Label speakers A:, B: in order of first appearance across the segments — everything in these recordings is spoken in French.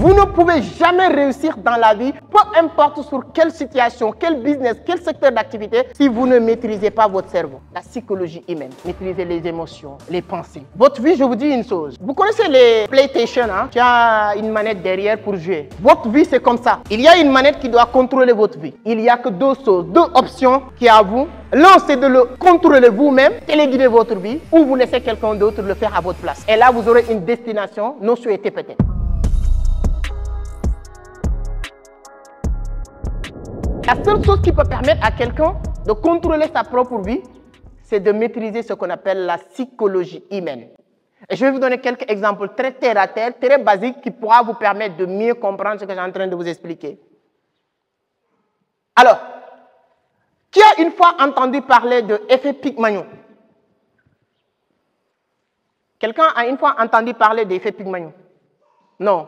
A: Vous ne pouvez jamais réussir dans la vie, peu importe sur quelle situation, quel business, quel secteur d'activité, si vous ne maîtrisez pas votre cerveau, la psychologie humaine, maîtriser les émotions, les pensées. Votre vie, je vous dis une chose. Vous connaissez les PlayStation, hein? Tu as une manette derrière pour jouer. Votre vie, c'est comme ça. Il y a une manette qui doit contrôler votre vie. Il n'y a que deux choses, deux options qui sont à vous. L'un, c'est de le contrôler vous-même, téléguider votre vie, ou vous laissez quelqu'un d'autre le faire à votre place. Et là, vous aurez une destination non souhaitée peut-être. La seule chose qui peut permettre à quelqu'un de contrôler sa propre vie, c'est de maîtriser ce qu'on appelle la psychologie humaine. Et je vais vous donner quelques exemples très terre à terre, très basiques, qui pourra vous permettre de mieux comprendre ce que j'ai en train de vous expliquer. Alors, qui a une fois entendu parler de l'effet Pygmalion? Quelqu'un a une fois entendu parler de l'effet Pygmalion? Non.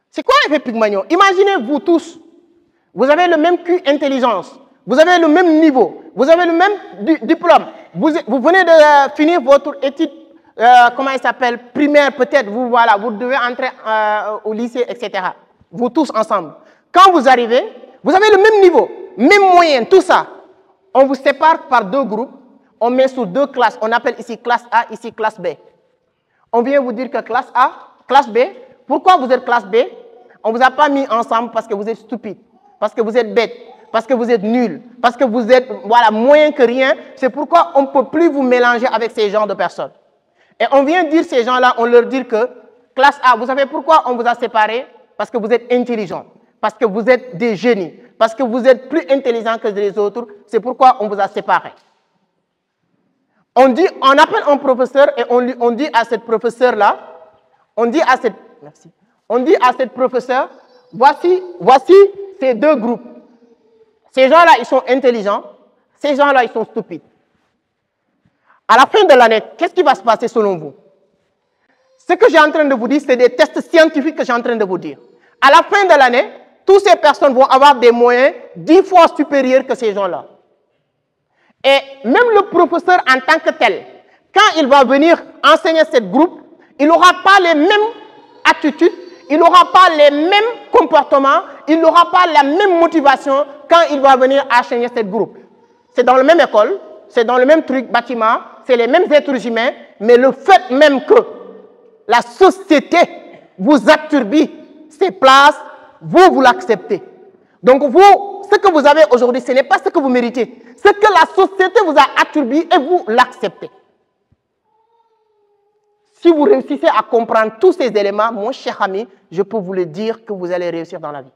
A: C'est quoi l'effet Pygmalion? Imaginez-vous tous. Vous avez le même QI intelligence, vous avez le même niveau, vous avez le même diplôme. Vous venez de finir votre étude, comment il s'appelle, primaire peut-être, vous devez entrer au lycée, etc. Vous tous ensemble. Quand vous arrivez, vous avez le même niveau, même moyenne, tout ça. On vous sépare par deux groupes, on met sur deux classes, on appelle ici classe A, ici classe B. On vient vous dire que classe A, classe B, pourquoi vous êtes classe B? On ne vous a pas mis ensemble parce que vous êtes stupide. Parce que vous êtes bête, parce que vous êtes nul, parce que vous êtes moins que rien. C'est pourquoi on ne peut plus vous mélanger avec ces genres de personnes. Et on vient dire ces gens-là, on leur dit que classe A, vous savez pourquoi on vous a séparés? Parce que vous êtes intelligents, parce que vous êtes des génies, parce que vous êtes plus intelligents que les autres. C'est pourquoi on vous a séparés. On appelle un professeur et on dit à cette professeure-là, on dit à cette professeure, voici ces deux groupes. Ces gens-là, ils sont intelligents. Ces gens-là, ils sont stupides. À la fin de l'année, qu'est-ce qui va se passer selon vous? Ce que j'ai en train de vous dire, c'est des tests scientifiques que j'ai en train de vous dire. À la fin de l'année, toutes ces personnes vont avoir des moyens 10 fois supérieurs que ces gens-là. Et même le professeur en tant que tel, quand il va venir enseigner ce groupe, il n'aura pas les mêmes attitudes, il n'aura pas les mêmes comportements, il n'aura pas la même motivation quand il va venir enseigner ce groupe. C'est dans la même école, c'est dans le même truc, bâtiment, c'est les mêmes êtres humains, mais le fait même que la société vous attribue ces places, vous l'acceptez. Donc vous, ce que vous avez aujourd'hui, ce n'est pas ce que vous méritez. Ce que la société vous a attribué et vous l'acceptez. Si vous réussissez à comprendre tous ces éléments, mon cher ami, je peux vous le dire que vous allez réussir dans la vie.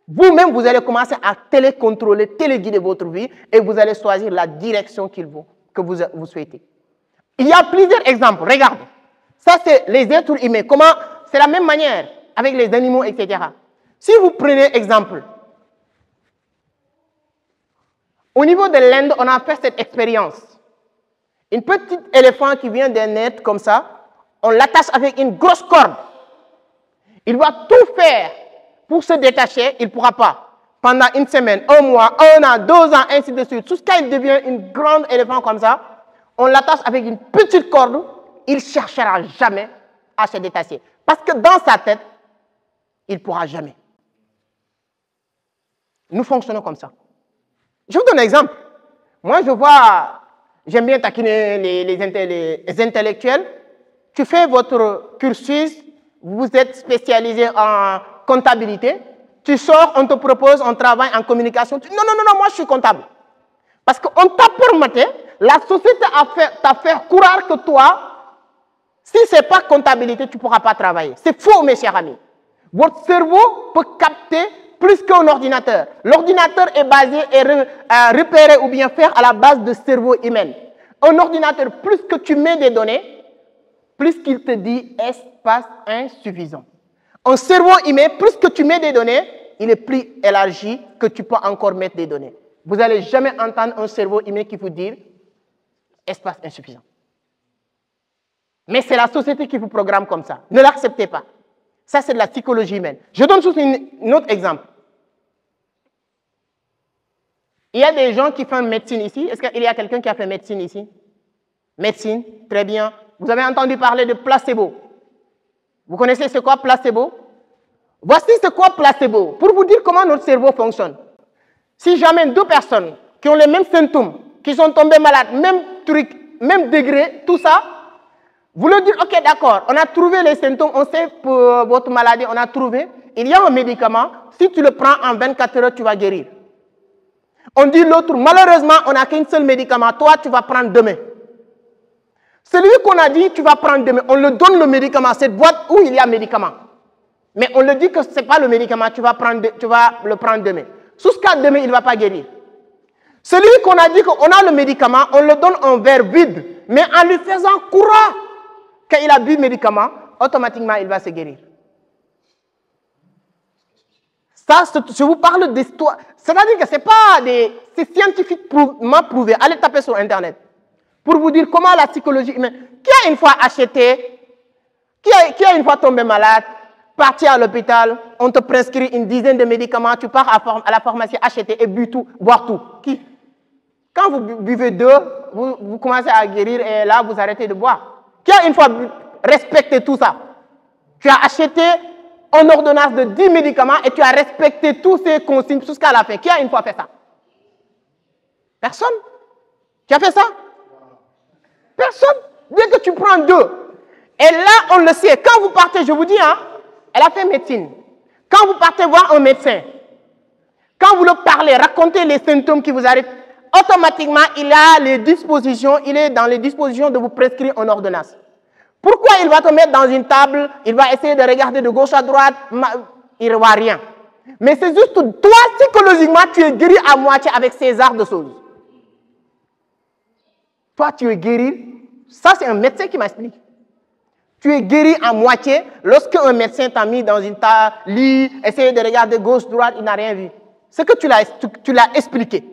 A: Vous-même, vous allez commencer à télécontrôler, téléguider votre vie et vous allez choisir la direction que vous souhaitez. Il y a plusieurs exemples. Regardez. Ça, c'est les êtres humains. C'est la même manière avec les animaux, etc. Si vous prenez exemple, au niveau de l'Inde, on a fait cette expérience. Une petite éléphant qui vient de naître comme ça, on l'attache avec une grosse corde. Il va tout faire pour se détacher, il ne pourra pas. Pendant une semaine, un mois, un an, 2 ans, ainsi de suite. Jusqu'à il devient une grande éléphant comme ça, on l'attache avec une petite corde, il ne cherchera jamais à se détacher. Parce que dans sa tête, il ne pourra jamais. Nous fonctionnons comme ça. Je vous donne un exemple. Moi, j'aime bien taquiner les intellectuels. Tu fais votre cursus, vous êtes spécialisé en comptabilité. Tu sors, on te propose un travail en communication. Tu dis, non, moi je suis comptable. Parce qu'on t'a permis, la société t'a fait croire que toi, si ce n'est pas comptabilité, tu ne pourras pas travailler. C'est faux, mes chers amis. Votre cerveau peut capter plus qu'un ordinateur. L'ordinateur est basé et repéré ou bien fait à la base de cerveau humain. Un ordinateur, plus que tu mets des données, plus qu'il te dit espace insuffisant. Un cerveau humain, plus que tu mets des données, il est plus élargi que tu peux encore mettre des données. Vous n'allez jamais entendre un cerveau humain qui vous dit espace insuffisant. Mais c'est la société qui vous programme comme ça. Ne l'acceptez pas. Ça, c'est de la psychologie humaine. Je donne juste un autre exemple. Il y a des gens qui font médecine ici. Est-ce qu'il y a quelqu'un qui a fait médecine ici? Médecine, très bien. Vous avez entendu parler de placebo. Vous connaissez c'est quoi placebo? Voici c'est quoi placebo, pour vous dire comment notre cerveau fonctionne. Si j'amène deux personnes qui ont les mêmes symptômes, qui sont tombées malades, même truc, même degré, tout ça, vous leur dites, ok, d'accord, on a trouvé les symptômes, on sait pour votre maladie, on a trouvé, il y a un médicament, si tu le prends en 24 heures, tu vas guérir. On dit l'autre, malheureusement, on n'a qu'un seul médicament, toi, tu vas prendre demain. Celui qu'on a dit, tu vas prendre demain, on le donne le médicament, cette boîte où il y a médicament. Mais on le dit que ce n'est pas le médicament, tu vas le prendre demain. Jusqu'à demain, il ne va pas guérir. Celui qu'on a dit qu'on a le médicament, on le donne en verre vide, mais en lui faisant courant. Quand il a bu le médicament, automatiquement, il va se guérir. Ça, je vous parle d'histoire. C'est-à-dire que ce n'est pas c'est scientifiquement prouvé. Allez taper sur Internet pour vous dire comment la psychologie humaine. Qui a une fois acheté, qui a une fois tombé malade, parti à l'hôpital, on te prescrit une dizaine de médicaments, tu pars à la pharmacie acheter et boire tout. Qui? Quand vous buvez deux, vous commencez à guérir et là, vous arrêtez de boire. Qui a une fois respecté tout ça? Tu as acheté en ordonnance de 10 médicaments et tu as respecté tous ces consignes jusqu'à la fin. Qui a une fois fait ça? Personne. Tu as fait ça? Personne. Dès que tu prends deux, et là, on le sait, quand vous partez, je vous dis, hein, elle a fait médecine. Quand vous partez voir un médecin, quand vous le parlez, racontez les symptômes qui vous arrivent, automatiquement, il est dans les dispositions de vous prescrire en ordonnance. Pourquoi il va te mettre dans une table, il va essayer de regarder de gauche à droite, il ne voit rien. Mais c'est juste toi, psychologiquement, tu es guéri à moitié avec ces arts de choses. Toi, tu es guéri. Ça, c'est un médecin qui m'explique. Tu es guéri à moitié lorsque un médecin t'a mis dans une table, lit, essayer de regarder gauche, droite, il n'a rien vu. Ce que tu l'as expliqué.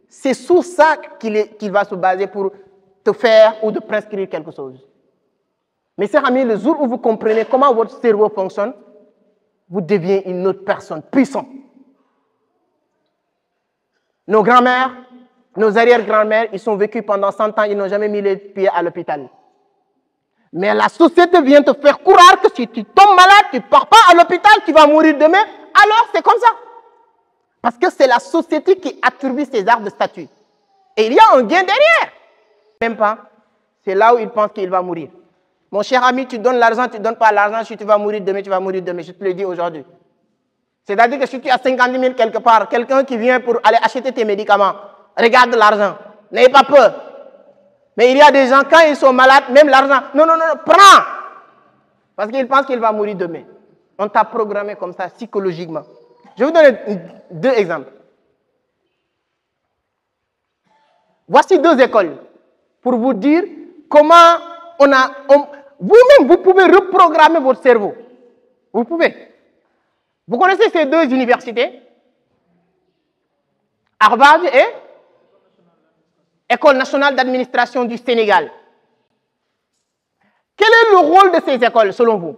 A: C'est sur ça qu'il va se baser pour te faire ou de prescrire quelque chose. Mais chers amis, le jour où vous comprenez comment votre cerveau fonctionne, vous devenez une autre personne puissante. Nos grands-mères, nos arrière-grands-mères, ils sont vécus pendant 100 ans, ils n'ont jamais mis les pieds à l'hôpital. Mais la société vient te faire croire que si tu tombes malade, tu ne pars pas à l'hôpital, tu vas mourir demain. Alors, c'est comme ça. Parce que c'est la société qui attribue ces arts de statut. Et il y a un gain derrière. Même pas. C'est là où il pense qu'il va mourir. Mon cher ami, tu donnes l'argent, tu ne donnes pas l'argent. Si tu vas mourir demain, tu vas mourir demain. Je te le dis aujourd'hui. C'est-à-dire que si tu as 50 000 quelque part, quelqu'un qui vient pour aller acheter tes médicaments, regarde l'argent. N'ayez pas peur. Mais il y a des gens, quand ils sont malades, même l'argent, non, prends. Parce qu'ils pensent qu'il va mourir demain. On t'a programmé comme ça, psychologiquement. Je vais vous donner deux exemples. Voici deux écoles pour vous dire comment vous-même, vous pouvez reprogrammer votre cerveau. Vous pouvez. Vous connaissez ces deux universités? Harvard et École nationale d'administration du Sénégal. Quel est le rôle de ces écoles, selon vous?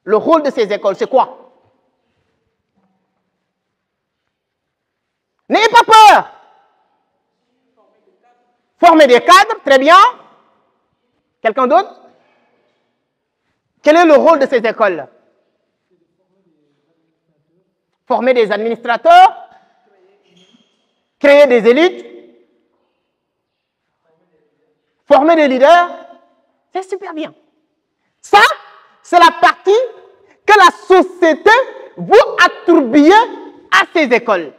A: Le rôle de ces écoles, c'est quoi? N'ayez pas peur. Former des cadres, très bien. Quelqu'un d'autre? Quel est le rôle de ces écoles? Former des administrateurs, créer des élites, former des leaders, c'est super bien. Ça, c'est la partie que la société vous attribue à ces écoles.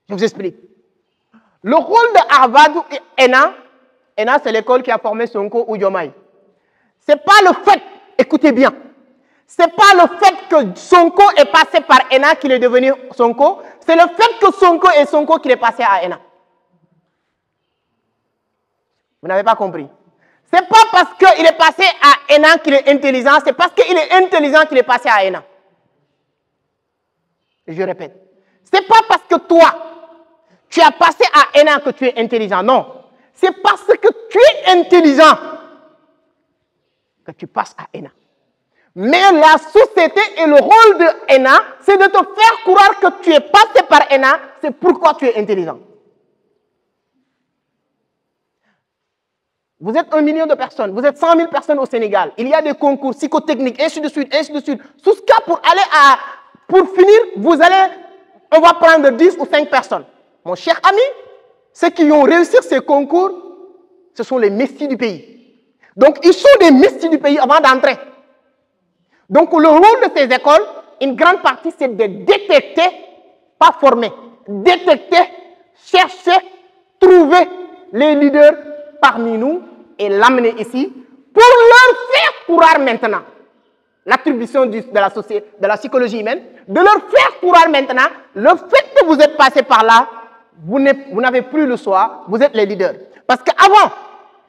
A: Je vous explique. Le rôle de Harvard et ENA, c'est l'école qui a formé Sonko ou Diomaye. Ce n'est pas le fait, écoutez bien, ce n'est pas le fait que Sonko est passé par ENA qu'il est devenu Sonko, c'est le fait que Sonko est Sonko qu'il est passé à ENA. Vous n'avez pas compris. Ce n'est pas parce qu'il est passé à ENA qu'il est intelligent, c'est parce qu'il est intelligent qu'il est passé à ENA. Je répète. Ce n'est pas parce que toi, tu as passé à ENA que tu es intelligent. Non. C'est parce que tu es intelligent que tu passes à ENA. Mais la société et le rôle de ENA, c'est de te faire croire que tu es passé par ENA, c'est pourquoi tu es intelligent. Vous êtes 1 million de personnes, vous êtes 100 000 personnes au Sénégal. Il y a des concours psychotechniques, ainsi de suite, ainsi de suite. Tout ce cas, pour finir, on va prendre 10 ou 5 personnes. Mon cher ami, ceux qui ont réussi ces concours, ce sont les messies du pays. Donc, ils sont des messies du pays avant d'entrer. Donc, le rôle de ces écoles, une grande partie, c'est de détecter, pas former, détecter, chercher, trouver les leaders parmi nous et l'amener ici pour leur faire croire maintenant l'attribution de la psychologie humaine, de leur faire croire maintenant le fait que vous êtes passé par là, vous n'avez plus le choix, vous êtes les leaders. Parce qu'avant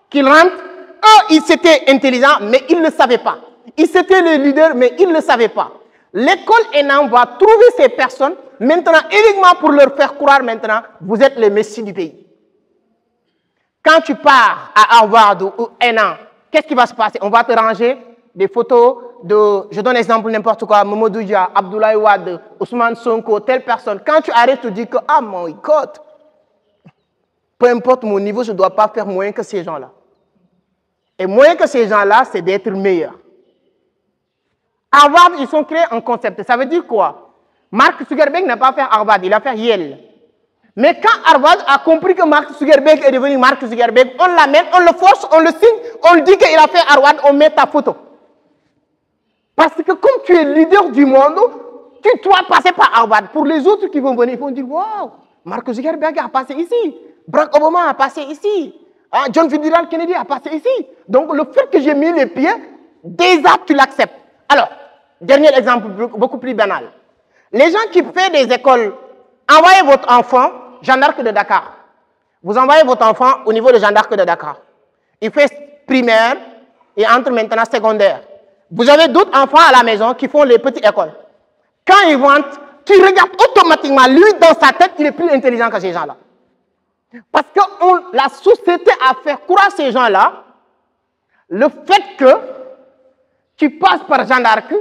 A: qu'ils rentrent, eux, ils étaient intelligents, mais ils ne le savaient pas. Ils étaient les leaders, mais ils ne le savaient pas. L'école ENAM va trouver ces personnes maintenant uniquement pour leur faire croire maintenant, vous êtes les messies du pays. Quand tu pars à Harvard ou ENAM, qu'est-ce qui va se passer? On va te ranger des photos de, je donne exemple n'importe quoi, Mamadou Dia, Abdoulaye Wade, Ousmane Sonko, telle personne. Quand tu arrêtes, tu dis que, ah mon God, peu importe mon niveau, je ne dois pas faire moins que ces gens-là. Et moins que ces gens-là, c'est d'être meilleur. Harvard, ils ont créé un concept. Ça veut dire quoi? Mark Zuckerberg n'a pas fait Harvard, il a fait Yale. Mais quand Harvard a compris que Mark Zuckerberg est devenu Mark Zuckerberg, on l'amène, on le force, on le signe, on le dit qu'il a fait Harvard, on met ta photo. Parce que comme tu es leader du monde, tu dois passer par Harvard. Pour les autres qui vont venir, ils vont dire, wow, Mark Zuckerberg a passé ici, Barack Obama a passé ici, John Fitzgerald Kennedy a passé ici. Donc le fait que j'ai mis les pieds, déjà tu l'acceptes. Alors, dernier exemple beaucoup plus banal. Les gens qui font des écoles, envoyez votre enfant, Jeanne d'Arc de Dakar. Vous envoyez votre enfant au niveau de Jeanne d'Arc de Dakar. Il fait primaire et entre maintenant secondaire. Vous avez d'autres enfants à la maison qui font les petites écoles. Quand ils rentrent, tu regardes automatiquement, lui, dans sa tête, il est plus intelligent que ces gens-là. Parce que la société a fait croire à ces gens-là le fait que tu passes par Jeanne d'Arc,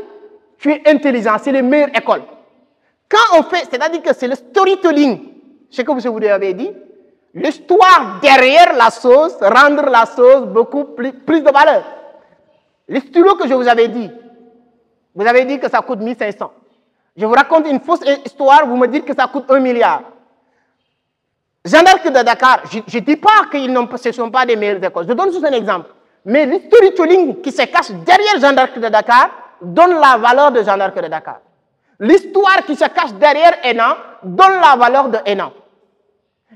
A: tu es intelligent, c'est les meilleures écoles. Quand on fait, c'est-à-dire que c'est le storytelling, ce que vous avez dit, l'histoire derrière la sauce, rendre la sauce beaucoup plus de valeur. Les stylos que je vous avais dit que ça coûte 1500. Je vous raconte une fausse histoire, vous me dites que ça coûte 1 milliard. Jeanne d'Arc de Dakar, je ne dis pas que ce ne sont pas des meilleures écoles, je donne juste un exemple. Mais le storytelling qui se cache derrière Jeanne d'Arc de Dakar donne la valeur de Jeanne d'Arc de Dakar. L'histoire qui se cache derrière ENAM donne la valeur de ENAM.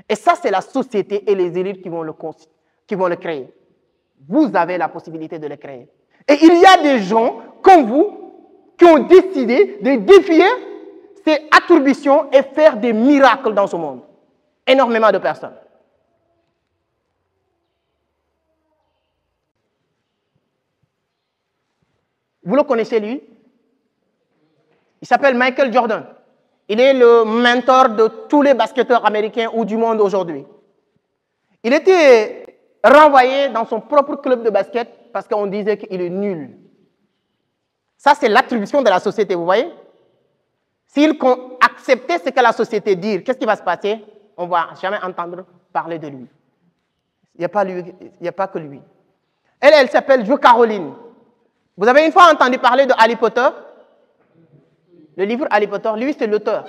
A: Et ça, c'est la société et les élites qui vont le créer. Vous avez la possibilité de le créer. Et il y a des gens comme vous qui ont décidé de défier ces attributions et faire des miracles dans ce monde. Énormément de personnes. Vous le connaissez, lui? Il s'appelle Michael Jordan. Il est le mentor de tous les basketteurs américains ou du monde aujourd'hui. Il était renvoyé dans son propre club de basket parce qu'on disait qu'il est nul. Ça, c'est l'attribution de la société, vous voyez? S'il acceptait ce que la société dit, qu'est-ce qui va se passer? On ne va jamais entendre parler de lui. Il n'y a pas que lui. Elle s'appelle Jo Caroline. Vous avez une fois entendu parler de Harry Potter? Le livre Harry Potter, lui, c'est l'auteur.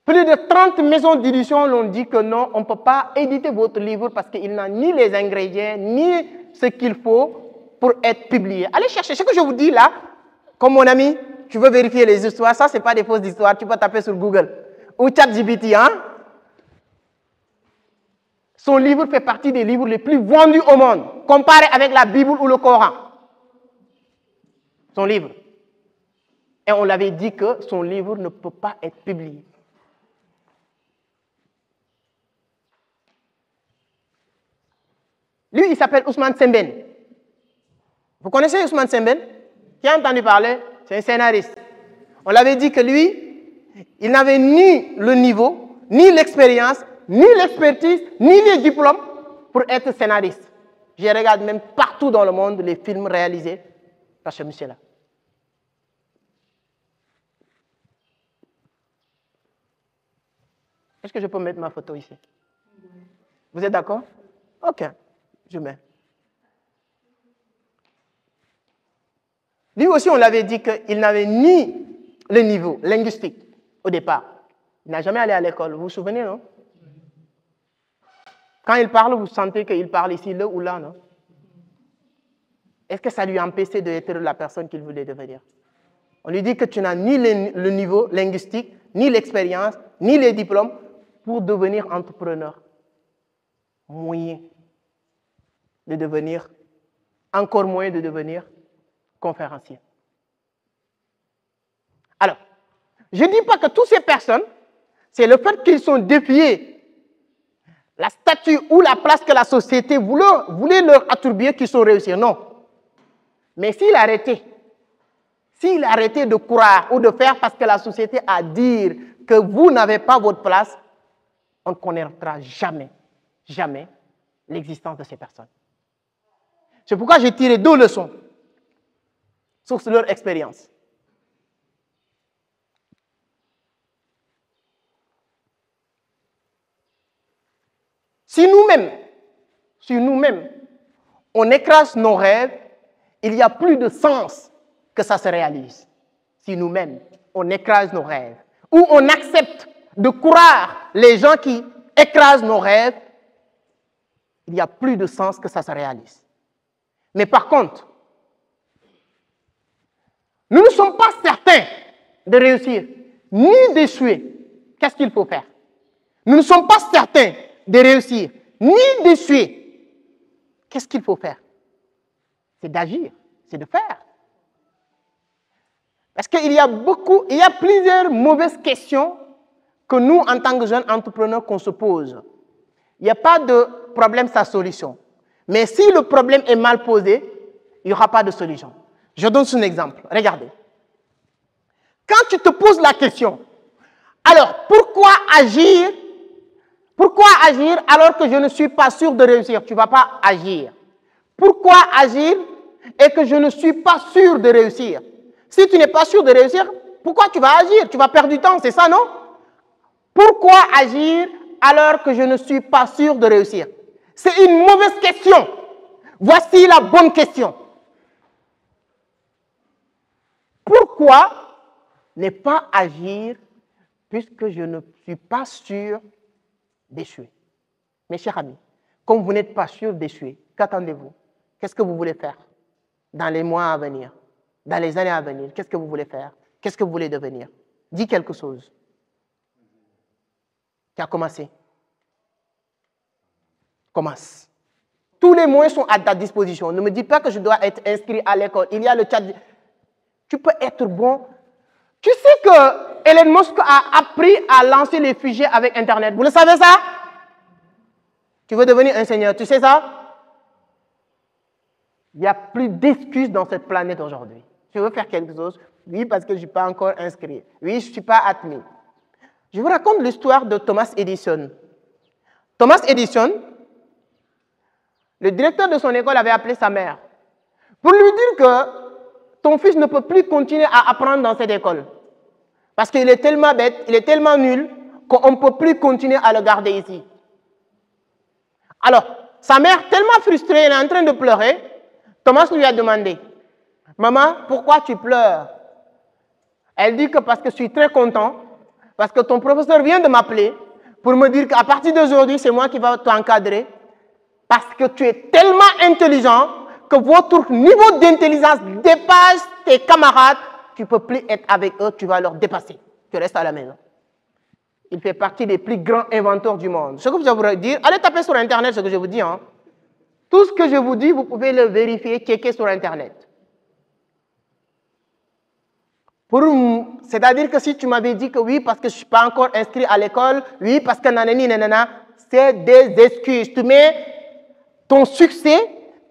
A: Plus de 30 maisons d'édition l'ont dit que non, on ne peut pas éditer votre livre parce qu'il n'a ni les ingrédients, ni ce qu'il faut pour être publié. Allez chercher ce que je vous dis là. Comme mon ami, tu veux vérifier les histoires, ça, ce n'est pas des fausses histoires, tu peux taper sur Google. Ou ChatGPT, hein? Son livre fait partie des livres les plus vendus au monde, comparé avec la Bible ou le Coran. Son livre. Et on l'avait dit que son livre ne peut pas être publié. Lui, il s'appelle Ousmane Sembène. Vous connaissez Ousmane Sembène? Qui a entendu parler? C'est un scénariste. On l'avait dit que lui, il n'avait ni le niveau, ni l'expérience, ni l'expertise, ni les diplômes pour être scénariste. Je regarde même partout dans le monde les films réalisés par ce monsieur-là. Est-ce que je peux mettre ma photo ici? Vous êtes d'accord? Ok, je mets. Lui aussi, on l'avait dit qu'il n'avait ni le niveau linguistique au départ. Il n'a jamais allé à l'école. Vous vous souvenez, non? Quand il parle, vous sentez qu'il parle ici, là ou là, non? Est-ce que ça lui a empêché d'être la personne qu'il voulait devenir? On lui dit que tu n'as ni le niveau linguistique, ni l'expérience, ni les diplômes pour devenir entrepreneur. Moyen de devenir, encore moins de devenir conférencier. Alors, je ne dis pas que toutes ces personnes, c'est le fait qu'ils sont défiés la statut ou la place que la société voulait leur attribuer qu'ils sont réussis. Non. Mais s'il arrêtait de croire ou de faire parce que la société a dit que vous n'avez pas votre place, on ne connaîtra jamais, jamais l'existence de ces personnes. C'est pourquoi j'ai tiré 2 leçons sur leur expérience. Si nous-mêmes, on écrase nos rêves, il y a plus de sens que ça se réalise. Si nous-mêmes, on écrase nos rêves, ou on accepte de croire les gens qui écrasent nos rêves, il y a plus de sens que ça se réalise. Mais par contre, nous ne sommes pas certains de réussir, ni d'échouer. Qu'est-ce qu'il faut faire? Nous ne sommes pas certains de réussir, ni d'échouer. Qu'est-ce qu'il faut faire? C'est d'agir, c'est de faire. Parce qu'il y a plusieurs mauvaises questions que nous, en tant que jeunes entrepreneurs, qu'on se pose. Il n'y a pas de problème sans solution. Mais si le problème est mal posé, il n'y aura pas de solution. Je donne un exemple. Regardez. Quand tu te poses la question, alors pourquoi agir alors que je ne suis pas sûr de réussir? Tu ne vas pas agir. Pourquoi agir et que je ne suis pas sûr de réussir? Si tu n'es pas sûr de réussir, pourquoi tu vas agir? Tu vas perdre du temps, c'est ça, non? Pourquoi agir alors que je ne suis pas sûr de réussir? C'est une mauvaise question. Voici la bonne question. Pourquoi ne pas agir puisque je ne suis pas sûr d'échouer? Mes chers amis, comme vous n'êtes pas sûr d'échouer, qu'attendez-vous? Qu'est-ce que vous voulez faire dans les mois à venir, dans les années à venir? Qu'est-ce que vous voulez faire? Qu'est-ce que vous voulez devenir? Dis quelque chose. Tu as commencé. Commence. Tous les moyens sont à ta disposition. Ne me dis pas que je dois être inscrit à l'école. Il y a le chat. Tu peux être bon. Tu sais que Elon Musk a appris à lancer les fusées avec Internet. Vous le savez ça? Tu veux devenir ingénieur, tu sais ça? Il n'y a plus d'excuses dans cette planète aujourd'hui. Tu veux faire quelque chose? Oui, parce que je ne suis pas encore inscrit. Oui, je ne suis pas admis. Je vous raconte l'histoire de Thomas Edison. Thomas Edison, le directeur de son école avait appelé sa mère pour lui dire que ton fils ne peut plus continuer à apprendre dans cette école. Parce qu'il est tellement bête, il est tellement nul qu'on ne peut plus continuer à le garder ici. Alors, sa mère, tellement frustrée, elle est en train de pleurer. Thomas lui a demandé, « Maman, pourquoi tu pleures ?» Elle dit que parce que je suis très content, parce que ton professeur vient de m'appeler pour me dire qu'à partir d'aujourd'hui, c'est moi qui vais t'encadrer, parce que tu es tellement intelligent que votre niveau d'intelligence dépasse tes camarades, tu ne peux plus être avec eux, tu vas leur dépasser. Tu restes à la maison. Il fait partie des plus grands inventeurs du monde. Ce que je voudrais dire, allez taper sur Internet ce que je vous dis. Hein. Tout ce que je vous dis, vous pouvez le vérifier, checker sur Internet. C'est-à-dire que si tu m'avais dit que oui, parce que je ne suis pas encore inscrit à l'école, oui, parce que nanani, nanana, c'est des excuses. Tu mets ton succès,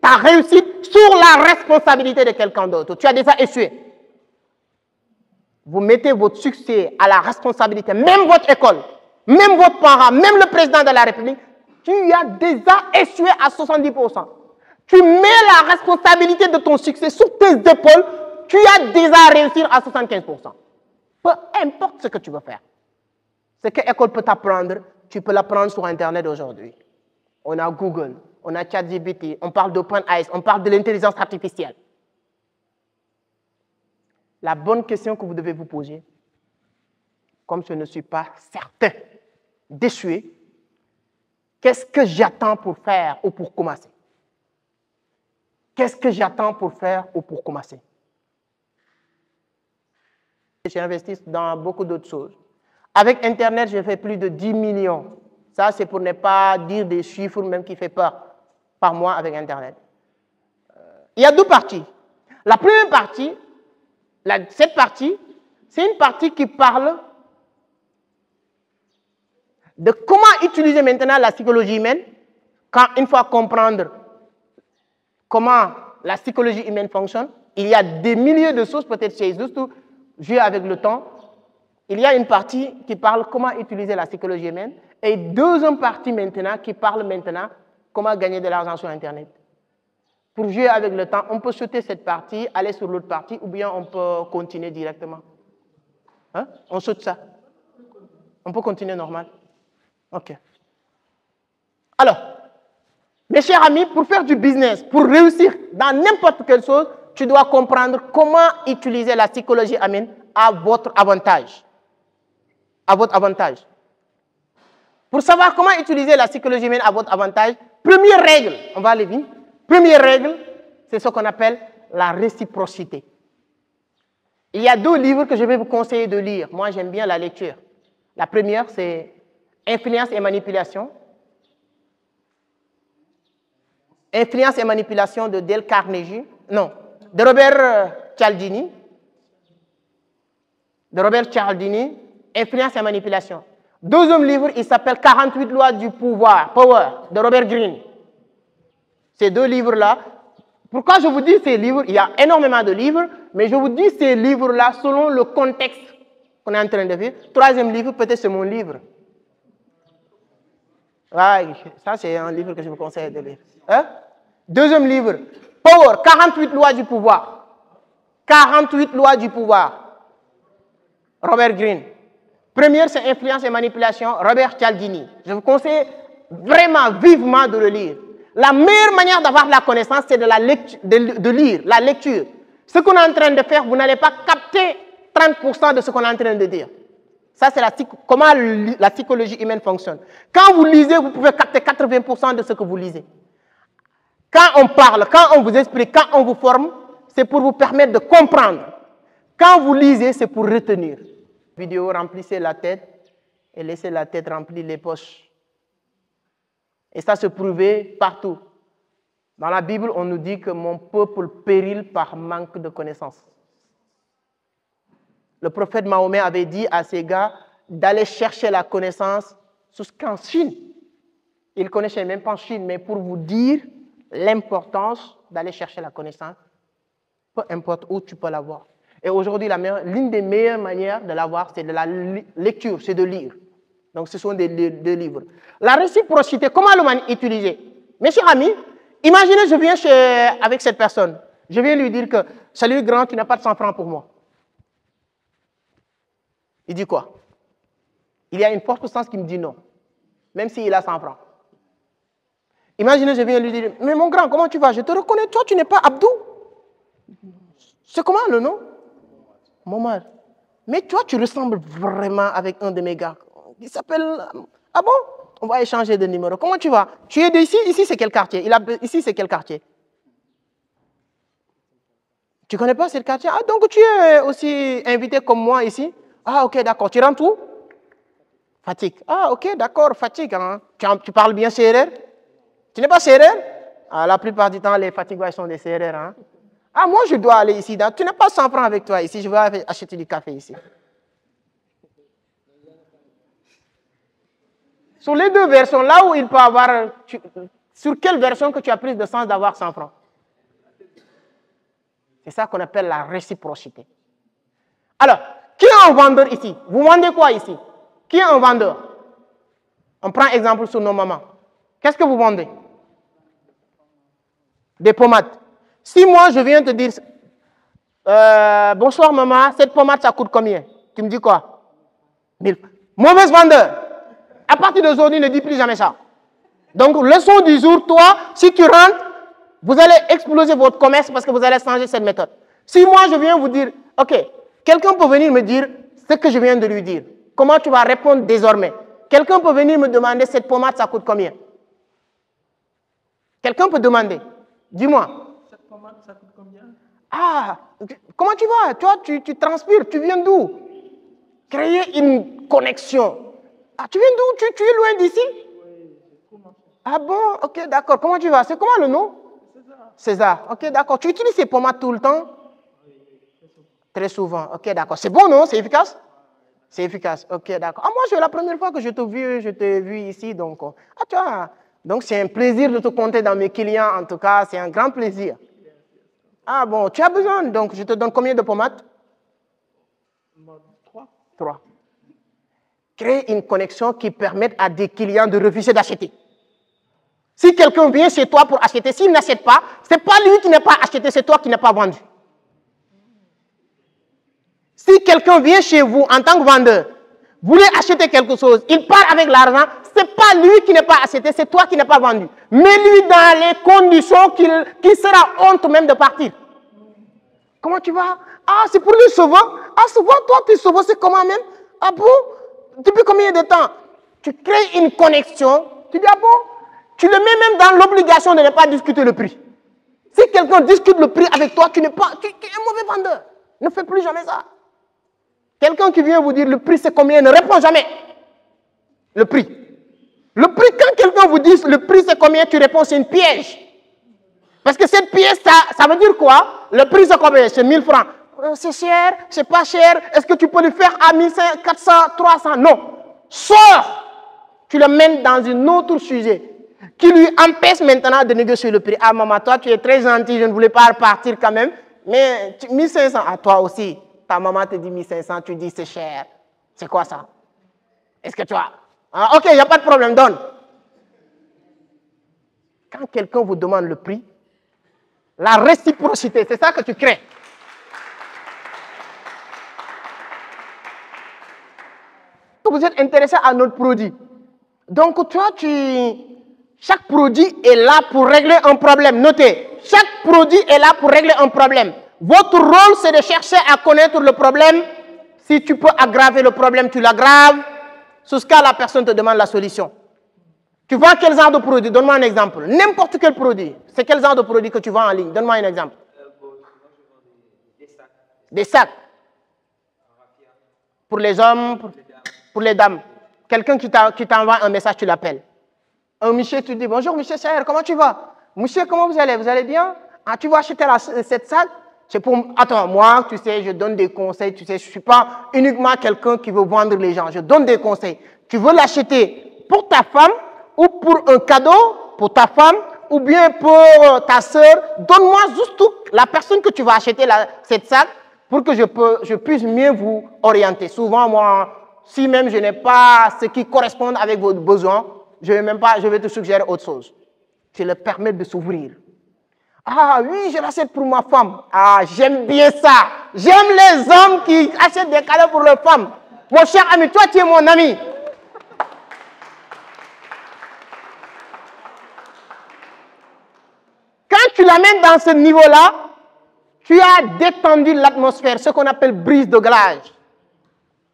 A: ta réussite sur la responsabilité de quelqu'un d'autre. Tu as déjà échoué. Vous mettez votre succès à la responsabilité, même votre école, même votre parent, même le président de la République, tu as déjà échoué à 70%. Tu mets la responsabilité de ton succès sur tes épaules, tu as déjà réussi à 75%. Peu importe ce que tu veux faire. Ce que l'école peut t'apprendre, tu peux l'apprendre sur Internet aujourd'hui. On a Google, on a ChatGPT, on parle d'OpenAI, on parle de l'intelligence artificielle. la bonne question que vous devez vous poser, comme je ne suis pas certain d'échouer, qu'est-ce que j'attends pour faire ou pour commencer? Qu'est-ce que j'attends pour faire ou pour commencer? J'ai investi dans beaucoup d'autres choses. Avec Internet, j'ai fait plus de 10 millions. Ça, c'est pour ne pas dire des chiffres même qui font peur par mois avec Internet. Il y a deux parties. La première partie, cette partie, c'est une partie qui parle de comment utiliser maintenant la psychologie humaine quand une fois comprendre comment la psychologie humaine fonctionne. Il y a des milliers de choses, peut-être c'est juste jouer avec le temps. Il y a une partie qui parle comment utiliser la psychologie humaine et une deuxième partie maintenant qui parle maintenant comment gagner de l'argent sur Internet. Pour jouer avec le temps, on peut sauter cette partie, aller sur l'autre partie ou bien on peut continuer directement. Hein? On saute ça. On peut continuer normal. OK. Alors, mes chers amis, pour faire du business, pour réussir dans n'importe quelle chose, tu dois comprendre comment utiliser la psychologie humaine à votre avantage. À votre avantage. Pour savoir comment utiliser la psychologie humaine à votre avantage, première règle, on va aller vite. Première règle, c'est ce qu'on appelle la réciprocité. Il y a deux livres que je vais vous conseiller de lire. Moi, j'aime bien la lecture. La première, c'est Influence et manipulation. Influence et manipulation de Dale Carnegie. Non, de Robert Cialdini. De Robert Cialdini, Influence et manipulation. Deuxième livre, il s'appelle 48 lois du pouvoir, Power, de Robert Greene. Ces deux livres-là, pourquoi je vous dis ces livres? Il y a énormément de livres, mais je vous dis ces livres-là selon le contexte qu'on est en train de vivre. Troisième livre, peut-être c'est mon livre. Ouais, ça, c'est un livre que je vous conseille de lire. Hein? Deuxième livre, Power, 48 lois du pouvoir. 48 lois du pouvoir. Robert Greene. Première, c'est Influence et manipulation, Robert Cialdini. Je vous conseille vraiment, vivement de le lire. La meilleure manière d'avoir de la connaissance, c'est de lire, la lecture. Ce qu'on est en train de faire, vous n'allez pas capter 30% de ce qu'on est en train de dire. Ça, c'est comment la psychologie humaine fonctionne. Quand vous lisez, vous pouvez capter 80% de ce que vous lisez. Quand on parle, quand on vous explique, quand on vous forme, c'est pour vous permettre de comprendre. Quand vous lisez, c'est pour retenir. Vidéo, remplissez la tête et laissez la tête remplir les poches. Et ça se prouvait partout. Dans la Bible, on nous dit que mon peuple périt par manque de connaissances. Le prophète Mahomet avait dit à ses gars d'aller chercher la connaissance jusqu'en Chine. Il ne connaissait même pas en Chine, mais pour vous dire l'importance d'aller chercher la connaissance, peu importe où tu peux l'avoir. Et aujourd'hui, l'une des meilleures manières de l'avoir, c'est de la lecture, c'est de lire. Donc, ce sont des livres. La réciprocité, comment l'utiliser? Mes chers amis, imaginez, je viens avec cette personne. Je viens lui dire que, salut grand, tu n'as pas de 100 francs pour moi. Il dit quoi? Il y a une forte chance qu'il me dit non, même s'il a 100 francs. Imaginez, je viens lui dire, mais mon grand, comment tu vas? Je te reconnais, toi, tu n'es pas Abdou. C'est comment le nom? Momar. Mais toi, tu ressembles vraiment avec un de mes gars. Il s'appelle... Ah bon? On va échanger de numéro. Comment tu vas? Tu es d'ici? Ici, c'est quel quartier? Ici, c'est quel quartier? Tu ne connais pas ce quartier? Ah, donc tu es aussi invité comme moi ici? Ah, ok, d'accord. Tu rentres où? Fatigue. Ah, ok, d'accord, Fatigue. Hein? Tu parles bien sérère? Tu n'es pas sérère? Ah, la plupart du temps, les Fatigues sont des sérères. Hein? Ah, moi, je dois aller ici. Tu n'as pas 100 francs avec toi ici. Je vais acheter du café ici. Sur les deux versions, là où il peut avoir... sur quelle version que tu as pris de sens d'avoir 100 francs? C'est ça qu'on appelle la réciprocité. Alors, qui est un vendeur ici? Vous vendez quoi ici? Qui est un vendeur? On prend exemple sur nos mamans. Qu'est-ce que vous vendez? Des pommades. Si moi, je viens te dire, bonsoir maman, cette pommade, ça coûte combien? Tu me dis quoi? 1000. Mauvaise vendeur. À partir d'aujourd'hui, ne dis plus jamais ça. Donc, leçon du jour, toi, si tu rentres, vous allez exploser votre commerce parce que vous allez changer cette méthode. Si moi, je viens vous dire, OK, quelqu'un peut venir me dire ce que je viens de lui dire. Comment tu vas répondre désormais? Quelqu'un peut venir me demander, cette pommade, ça coûte combien? Quelqu'un peut demander. Dis-moi.
B: Cette pommade, ça coûte combien?
A: Ah, comment tu vas? Toi, tu transpires, tu viens d'où? Créer une connexion. Ah, tu viens d'où? Tu es loin d'ici?
B: Oui, c'est trop marché.
A: Ah bon? Ok, d'accord. Comment tu vas? C'est comment le nom?
B: César.
A: César. Ok, d'accord. Tu utilises ces pommades tout le temps? Oui, très souvent. Ok, d'accord. C'est bon, non? C'est efficace? C'est efficace. Ok, d'accord. Ah, moi, c'est la première fois que je t'ai vu ici. Donc, ah, tu vois. Donc, c'est un plaisir de te compter dans mes clients. En tout cas, c'est un grand plaisir. Ah bon, tu as besoin. Donc, je te donne combien de pommades?
B: 3.
A: 3. Créer une connexion qui permette à des clients de refuser d'acheter. Si quelqu'un vient chez toi pour acheter, s'il n'achète pas, ce n'est pas lui qui n'a pas acheté, c'est toi qui n'as pas vendu. Si quelqu'un vient chez vous en tant que vendeur, voulez acheter quelque chose, il part avec l'argent, ce n'est pas lui qui n'a pas acheté, c'est toi qui n'as pas vendu. Mets-lui dans les conditions qu'il sera honte même de partir. Comment tu vas? Ah, c'est pour lui souvent. Ah, souvent, toi, tu es souvent, c'est comment même? Ah bon? Depuis combien de temps? Tu crées une connexion, tu dis, ah bon? Tu le mets même dans l'obligation de ne pas discuter le prix. Si quelqu'un discute le prix avec toi, tu es un mauvais vendeur. Ne fais plus jamais ça. Quelqu'un qui vient vous dire le prix c'est combien, ne répond jamais. Le prix. Le prix, quand quelqu'un vous dit le prix c'est combien, tu réponds c'est une piège. Parce que cette pièce, ça veut dire quoi? Le prix c'est combien? C'est 1000 francs. C'est cher, c'est pas cher. Est-ce que tu peux le faire à 1400, 300? Non. Sors. Tu le mènes dans un autre sujet qui lui empêche maintenant de négocier le prix. Ah maman, toi tu es très gentil, je ne voulais pas repartir quand même. Mais 1500, à toi aussi. Ta maman te dit 1500, tu dis c'est cher. C'est quoi ça? Est-ce que tu as? Ah, ok, il n'y a pas de problème, donne. Quand quelqu'un vous demande le prix, la réciprocité, c'est ça que tu crées. Vous êtes intéressé à notre produit. Donc toi, chaque produit est là pour régler un problème. Notez, chaque produit est là pour régler un problème. Votre rôle, c'est de chercher à connaître le problème. Si tu peux aggraver le problème, tu l'aggraves. Sous ce cas, la personne te demande la solution. Tu vends quel genre de produit? Donne-moi un exemple. N'importe quel produit. C'est quel genre de produit que tu vends en ligne? Donne-moi un exemple.
B: Des sacs.
A: Des sacs. Pour les hommes, pour les dames. Quelqu'un qui t'envoie un message, tu l'appelles. Un monsieur, tu dis, bonjour monsieur Saher, comment tu vas? Monsieur, comment vous allez? Vous allez bien? Ah, tu vas acheter cette sac? C'est pour... Attends, moi, tu sais, je donne des conseils. Tu sais, je ne suis pas uniquement quelqu'un qui veut vendre les gens. Je donne des conseils. Tu veux l'acheter pour ta femme ou pour un cadeau pour ta femme ou bien pour ta soeur? Donne-moi juste la personne que tu vas acheter cette sac pour que je puisse mieux vous orienter. Souvent, moi, si même je n'ai pas ce qui correspond avec vos besoins, je vais te suggérer autre chose. Tu leur permets de s'ouvrir. Ah oui, je l'achète pour ma femme. Ah, j'aime bien ça. J'aime les hommes qui achètent des cadeaux pour leurs femmes. Mon cher ami, toi, tu es mon ami. Quand tu l'amènes dans ce niveau-là, tu as détendu l'atmosphère, ce qu'on appelle brise de glace.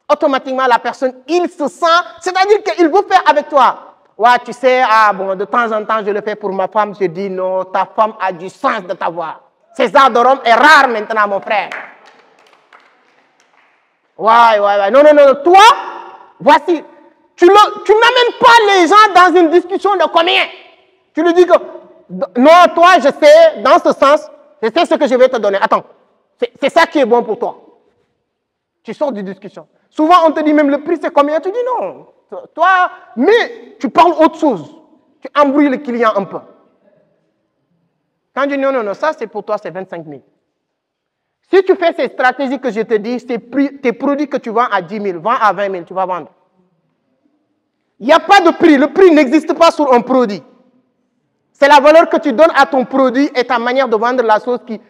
A: Automatiquement, la personne, il se sent, c'est-à-dire qu'il veut faire avec toi. Ouais, tu sais, ah bon, de temps en temps, je le fais pour ma femme. Je dis non, ta femme a du sens de t'avoir. César de Rome est rare maintenant, mon frère. Ouais. Non. Toi, voici. Tu n'amènes pas les gens dans une discussion de combien. Tu lui dis que, non, toi, je sais, dans ce sens, je sais ce que je vais te donner. Attends, c'est ça qui est bon pour toi. Tu sors d'une discussion. Souvent, on te dit même le prix, c'est combien? Tu dis non. Toi, mais tu parles autre chose. Tu embrouilles le client un peu. Quand je dis non, ça c'est pour toi, c'est 25 000. Si tu fais ces stratégies que je te dis, tes produits que tu vends à 10 000, vends à 20 000, tu vas vendre. Il n'y a pas de prix. Le prix n'existe pas sur un produit. C'est la valeur que tu donnes à ton produit et ta manière de vendre la chose qui...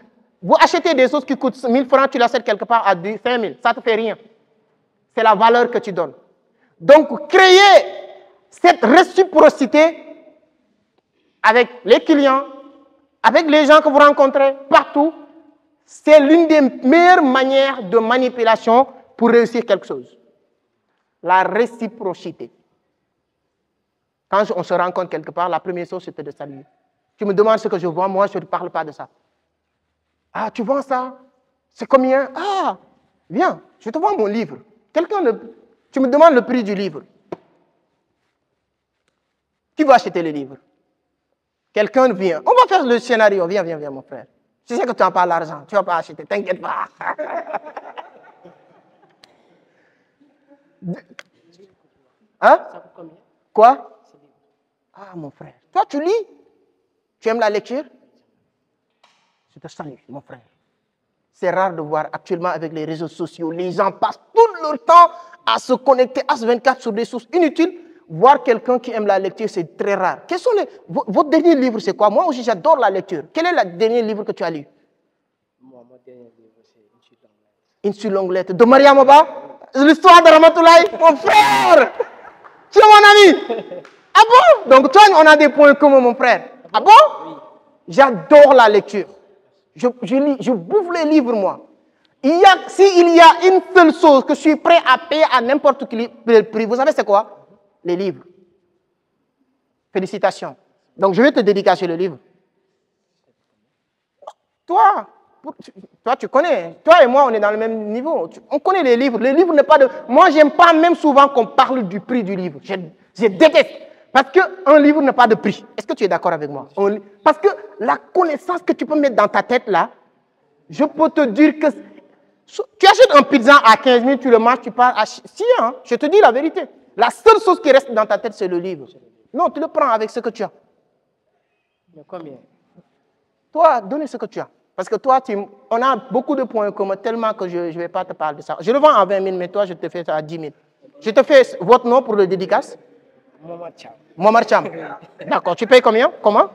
A: Vous achetez des choses qui coûtent 1000 francs, tu l'achètes quelque part à 5 000. Ça ne te fait rien. C'est la valeur que tu donnes. Donc, créer cette réciprocité avec les clients, avec les gens que vous rencontrez partout, C'est l'une des meilleures manières de manipulation pour réussir quelque chose. La réciprocité. Quand on se rencontre quelque part, la première chose, c'était de saluer. Tu me demandes ce que je vends, moi, je ne parle pas de ça. Ah, tu vends ça? C'est combien? Ah, viens, je te vends mon livre. Tu me demandes le prix du livre. Qui va acheter le livre? Quelqu'un vient. On va faire le scénario. Viens, viens, viens, mon frère. Je sais que tu n'as pas l'argent. Tu ne vas pas acheter. T'inquiète pas. Hein?
B: Ça coûte combien?
A: Quoi? Ah, mon frère. Toi, tu lis? Tu aimes la lecture? Je te salue, mon frère. C'est rare de voir actuellement avec les réseaux sociaux, les gens passent tout leur temps à se connecter H24 sur des sources inutiles. Voir quelqu'un qui aime la lecture, c'est très rare. Quels sont votre dernier livre, c'est quoi? Moi aussi, j'adore la lecture. Quel est le dernier livre que tu as lu?
B: Moi, mon dernier livre, c'est Une suite longue lettre.
A: Une suite longue lettre. De Mariam Oba? L'histoire de Ramatoulaye? Mon frère! Tu es mon ami? Ah bon? Donc toi, on a des points communs, mon frère. Ah bon?
B: Oui.
A: J'adore la lecture. Je lis, je bouffe les livres, moi. S'il y a une seule chose que je suis prêt à payer à n'importe quel prix, vous savez c'est quoi? Les livres. Félicitations. Donc je vais te dédicacer le livre. Toi, tu connais. Toi et moi, on est dans le même niveau. On connaît les livres. Les livres n'est pas de... Moi, j'aime pas même souvent qu'on parle du prix du livre. Je déteste. Parce qu'un livre n'a pas de prix. Est-ce que tu es d'accord avec moi? Parce que la connaissance que tu peux mettre dans ta tête là, je peux te dire que tu achètes un pizza à 15 000, tu le manges, tu pars à... Si, hein, je te dis la vérité. La seule chose qui reste dans ta tête, c'est le livre. Non, tu le prends avec ce que tu as.
B: Mais combien?
A: Toi, donnez ce que tu as. Parce que toi, on a beaucoup de points communs, tellement que je ne vais pas te parler de ça. Je le vends à 20 000, mais toi, je te fais ça à 10 000. Je te fais votre nom pour le dédicace.
B: Momar Cham.
A: Momar Cham. D'accord, tu payes combien? Comment?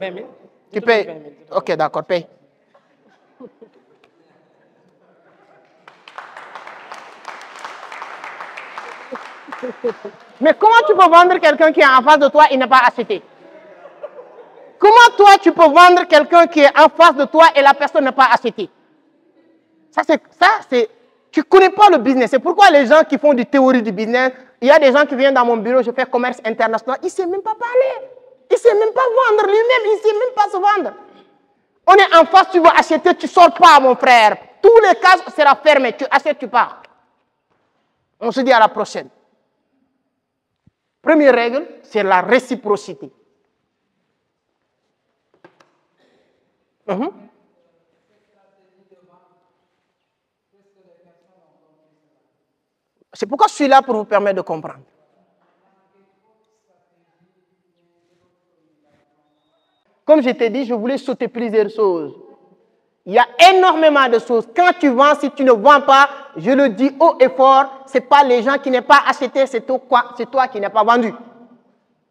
B: 20 000.
A: Tu payes? Ok, d'accord, paye. Mais comment tu peux vendre quelqu'un qui est en face de toi et n'a pas acheté? Comment toi tu peux vendre quelqu'un qui est en face de toi et la personne n'a pas acheté? Tu ne connais pas le business. C'est pourquoi les gens qui font des théories du business, il y a des gens qui viennent dans mon bureau, je fais commerce international, il ne sait même pas parler. Il ne sait même pas vendre lui-même, il ne sait même pas se vendre. On est en face, tu veux acheter, tu ne sors pas, mon frère. Tous les cases seront fermés, tu achètes, tu pars. On se dit à la prochaine. Première règle, c'est la réciprocité. C'est pourquoi je suis là pour vous permettre de comprendre. Comme je t'ai dit, je voulais sauter plusieurs choses. Il y a énormément de choses. Quand tu vends, si tu ne vends pas, je le dis haut et fort, ce n'est pas les gens qui n'ont pas acheté, c'est toi qui n'as pas vendu.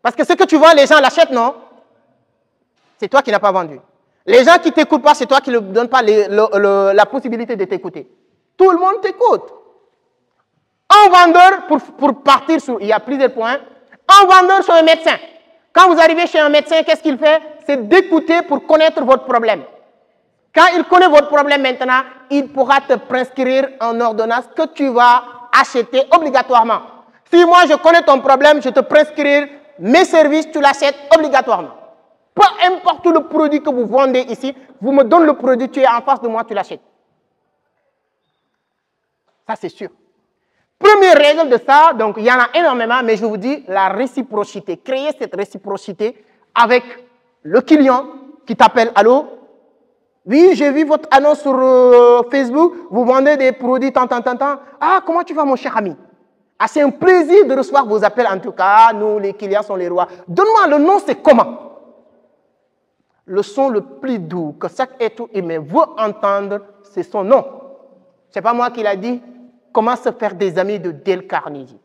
A: Parce que ce que tu vends, les gens l'achètent, non? C'est toi qui n'as pas vendu. Les gens qui ne t'écoutent pas, c'est toi qui ne donnes pas la possibilité de t'écouter. Tout le monde t'écoute. Un vendeur, pour partir sur, il y a plusieurs points, un vendeur c'est un médecin. Quand vous arrivez chez un médecin, qu'est-ce qu'il fait? C'est d'écouter pour connaître votre problème. Quand il connaît votre problème maintenant, il pourra te prescrire en ordonnance que tu vas acheter obligatoirement. Si moi je connais ton problème, je te prescrire mes services, tu l'achètes obligatoirement. Peu importe le produit que vous vendez ici, vous me donnez le produit, tu es en face de moi, tu l'achètes. Ça c'est sûr. Première règle de ça, donc il y en a énormément, mais je vous dis la réciprocité. Créer cette réciprocité avec le client qui t'appelle, allô? Oui, j'ai vu votre annonce sur Facebook, vous vendez des produits, tant. Ah, comment tu vas mon cher ami? Ah, c'est un plaisir de recevoir vos appels en tout cas, nous les clients sont les rois. Donne-moi le nom, c'est comment? Le son le plus doux que chaque être humain veut entendre, c'est son nom. Ce n'est pas moi qui l'a dit. Comment se faire des amis de Dale Carnegie.